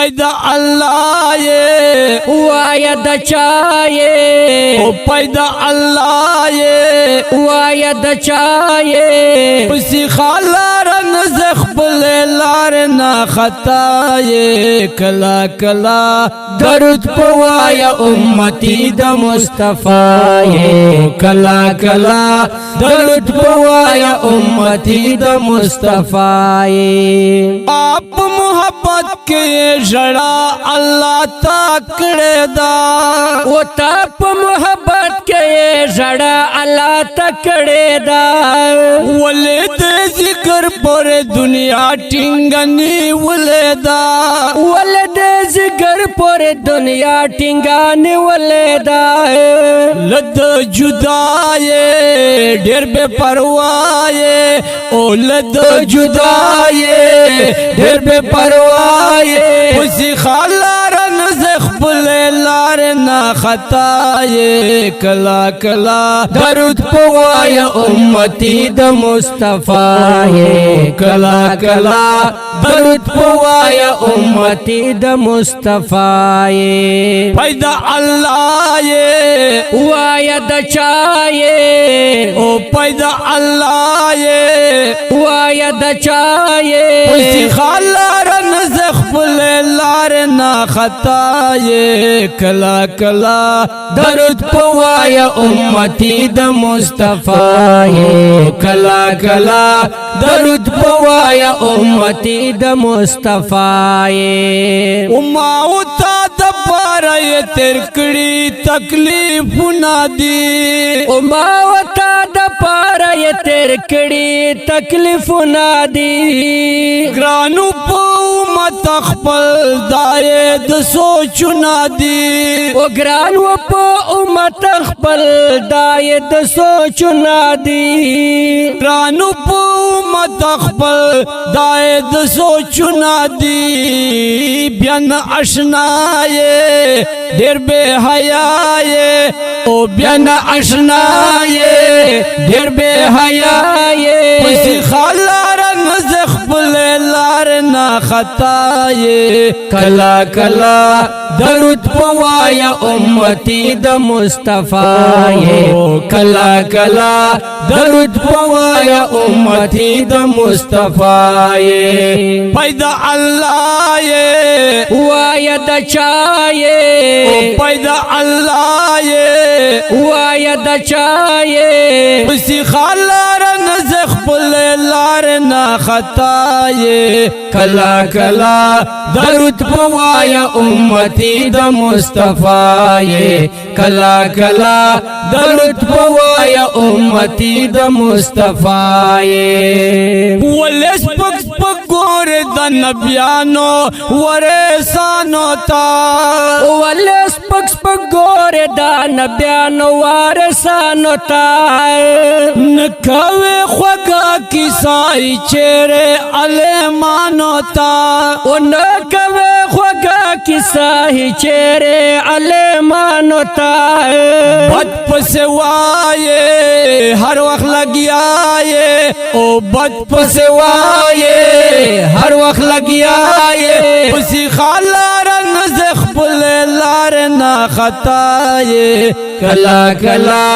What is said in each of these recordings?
پیدا الله یہ وایا د چایې او پیدا الله یہ وایا د چایې پسی خالار نزخ بل لار نا خطا یہ کلا کلا درود پوایا امتی د مصطفی کلا کلا درود پوایا امتی د مصطفی آپ محبت کے جڑا اللہ تاکڑے دا و تاپ محبت کے جڑا اللہ تکڑے دا ولید ذکر پر دنیا ٹنگنی ولیدا ولد ذکر پر دنیا ٹنگانی ولیدا لد جدائے ڈیر بے پروائے او لد جدائے ڈیر بے پروائے اسی خالارن زخبل لارنا خطائے کلا کلا درود پوایا امتی د مصطفی کلا کلا درود پوایا امتی د مصطفی پیدا اللہ یہ وایا د چایې او پیدا اللہ یہ وایا د چایې اسی خالارن زخبل لارنا خطائے کلا کلا درود پوایا امتی د مصطفی کلا کلا درود پوایا امتی د مصطفی اماوتا دبارا یہ ترکڑی تکلیف نادی اماوتا د پارا یہ ترکڑی تکلیف نادی گرانو پو مت خپل دائے د سوچ نادی او گران و په امت خپل دای د سوچ نادی گرانو پو مت خپل دائے د سوچ نادی بیان اشنائے دیر بے حیائے او بیان اشنائے دیر بے حیائے پسی خالارن زخبل لارنا خطائے کلا کلا درود پوایا امتی د مصطفی کلا کلا درود پوایا امتی د مصطفی پیدا اللہ یہ وایا د چایې پیدا اللہ یہ وایا د چایې اسی خالارن زخبل لارنا خطائے کلا کلا درود پوایا امتی د مصطفی کلا کلا درود پوایا امتی د مصطفی ولس پک پک گور د نبیانو ورسانو تا ولس پک پک ګور دا نبیانو وارثانو ته نکوي خوگا کسائی چیرے علیمانو تا او نکوي خوگا کسائی چیرے علیمانو ته بد پسوائے ہر وقت لگی آئے او بد پسوائے ہر وقت لگی آئے اسی خالارن زخبل لارنا خطائے کلا کلا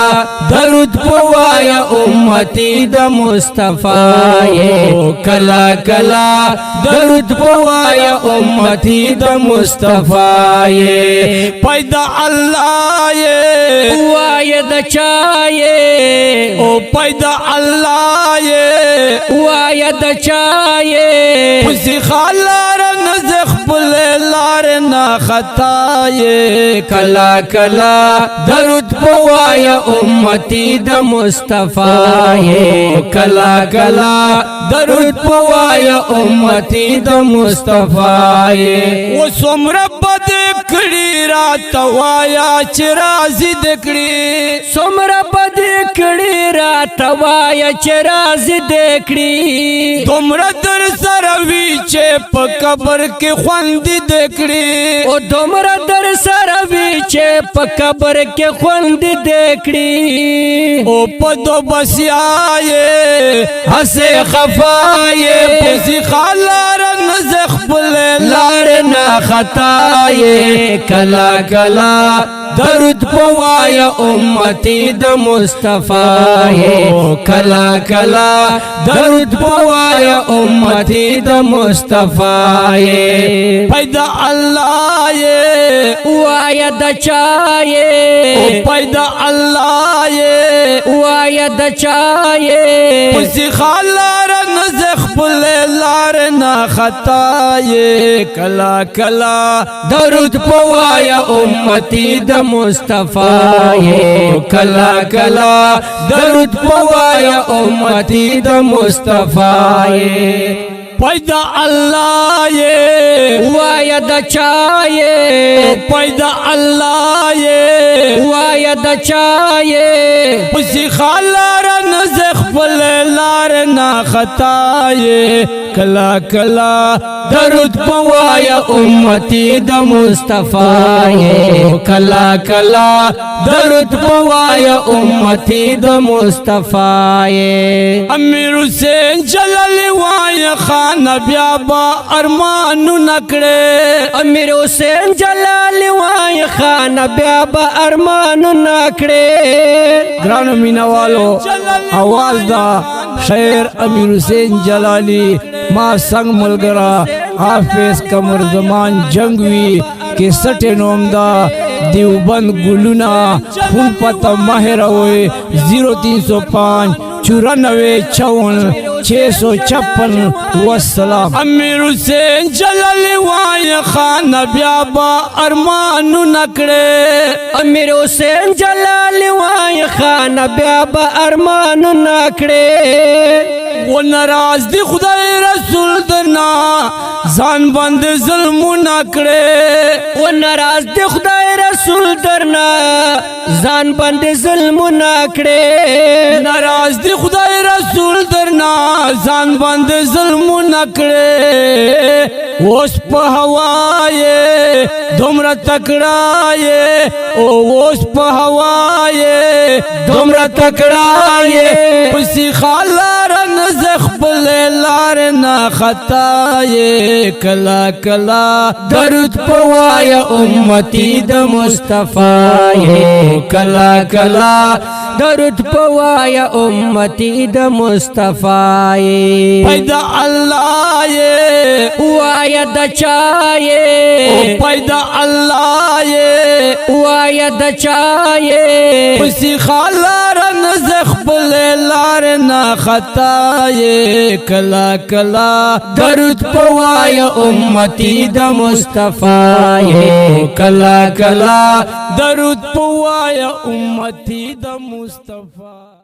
درود پوایا امتی د مصطفی کلا کلا درود پوایا امتی د مصطفی پیدا اللہ یہ وایا د چایې او پیدا اللہ یہ وایا د چایې اسی خالارن زخبل لارنا خطائے کلا کلا درود پوایا امتی د مصطفی کلا کلا درود پوایا امتی د مصطفی و سمر بد کڑی رات وایا چرازی دکڑی سمر بد کڑی رات وایا چرازی دکڑی تمرا در سروی چپ قبر کے خوندی دکڑی او دومره در سره وی چې په قبر کې خوند دکړي او په دو بسیاye ہسے خفائے پسی خالارن رنگ زخبل لار نا خطا یہ کلا کلا درود پوایا امتی د مصطفی یہ کلا کلا درود پوایا امتی د مصطفی یہ پیدا اللہ یہ وایا د چایے پیدا اللہ یہ وایا د چایے پسی خالا رنگ زخبل لار نا خطا یہ کلا کلا درود پوایا امتی د مصطفی یہ کلا کلا درود پوایا امتی د مصطفی یہ پیدا اللہ یہ وایا د چایے پیدا اللہ یہ وایا د چایے پسی خالا رنگ زخبل لار نا خطا یہ کلا کلا درود پوایا امتی د مصطفی یہ کلا کلا درود پوایا امتی د مصطفی یہ امیر حسین جلالی وای خان بیا با ارمانو نکڑے امیر حسین جلال وای خان بیا با ارمان نکڑے گرانو مینوالو آواز دا شعر امیر حسین جلالی ما سنگ ملگرا حافظ قمر زمان جنگوی کے سٹے نوم دا دیوبند گلونا خون پتا ماہر ہوئے 0305 94 54 656 والسلام امیر حسین جلالی وای خان بیا با ارمانو نکڑے امیر حسین جلال وای خان بیا با ارمان نکڑے وہ ناراض دی خدای رسول درنا زان بند ظلم نکڑے وہ ناراض دی خدای رسول درنا زان بند ظلم نکڑے ناراض دی خدای رسول درنا زان بند ظلم نکڑے اوس په هوا یې دومره تکړه یې اوس په هوا یې دومره تکړه یې پسې خالا رنگ زخبل لار نه خطا یې کلا کلا درود پوایا امتی د مصطفی یہ کلا کلا درود پوایا امتی د مصطفی یہ پیدا اللہ یہ وایا د چایے پیدا اللہ یہ وایا د چایے پسی خالا رنگ زخبل لار نا خطا یہ کلا کلا درود پوایا امتی د مصطفی یہ کلا کلا درود پوایا امتی د مصطفی